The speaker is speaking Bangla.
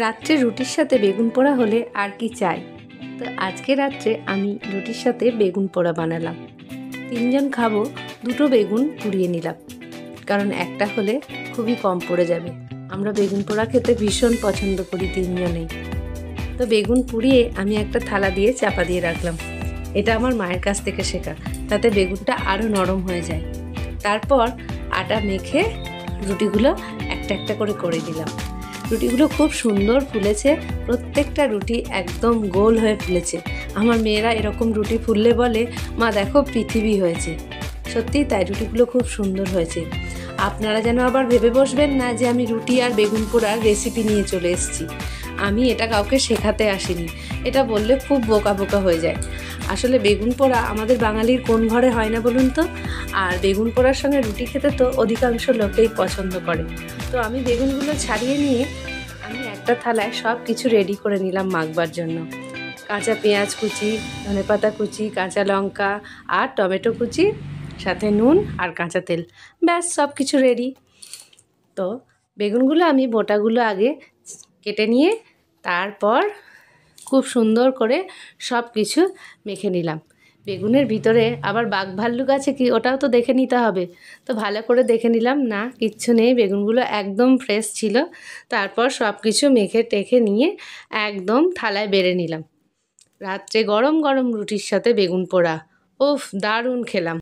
রাত্রে রুটির সাথে বেগুন পোড়া হলে আর কি চাই। তো আজকে রাত্রে আমি রুটির সাথে বেগুন পোড়া বানালাম। 3 জন খাবো, 2টো বেগুন পুড়িয়ে নিলাম, কারণ একটা হলে খুবই কম পড়ে যাবে। আমরা বেগুন পোড়া খেতে ভীষণ পছন্দ করি 3 জনেই। তো বেগুন পুড়িয়ে আমি একটা থালা দিয়ে চাপা দিয়ে রাখলাম। এটা আমার মায়ের কাছ থেকে শেখা, তাতে বেগুনটা আরও নরম হয়ে যায়। তারপর আটা মেখে রুটিগুলো একটা একটা করে দিলাম। রুটিগুলো খুব সুন্দর ফুলেছে, প্রত্যেকটা রুটি একদম গোল হয়ে ফুলেছে। আমার মেয়েরা এরকম রুটি ফুললে বলে, মা দেখো পৃথিবী হয়েছে। সত্যিই তাই, রুটিগুলো খুব সুন্দর হয়েছে। আপনারা যেন আবার ভেবে বসবেন না যে আমি রুটি আর বেগুন পোড়ার রেসিপি নিয়ে চলে এসেছি। আমি এটা কাউকে শেখাতে আসিনি, এটা বললে খুব বোকা বোকা হয়ে যায়। আসলে বেগুন পোড়া আমাদের বাঙালির কোন ঘরে হয় না বলুন তো। আর বেগুন পোড়ার সঙ্গে রুটি খেতে তো অধিকাংশ লোকেই পছন্দ করে। তো আমি বেগুনগুলো ছাড়িয়ে নিয়ে আমি একটা থালায় সব কিছু রেডি করে নিলাম মাখবার জন্য। কাঁচা পেঁয়াজ কুচি, ধনেপাতা কুচি, কাঁচা লঙ্কা আর টমেটো কুচি, সাথে নুন আর কাঁচা তেল, ব্যাস সব কিছু রেডি। তো বেগুনগুলো আমি বোটাগুলো আগে কেটে নিয়ে তারপর খুব সুন্দর করে সব কিছু মেখে নিলাম। বেগুনের ভিতরে আবার বাঘ ভাল্লুক আছে কি, ওটাও তো দেখে নিতে হবে। তো ভালো করে দেখে নিলাম, না কিচ্ছু নেই, বেগুনগুলো একদম ফ্রেশ ছিল। তারপর সব কিছু মেখে টেখে নিয়ে একদম থালায় বেড়ে নিলাম। রাত্রে গরম গরম রুটির সাথে বেগুন পোড়া, উফ দারুণ খেলাম।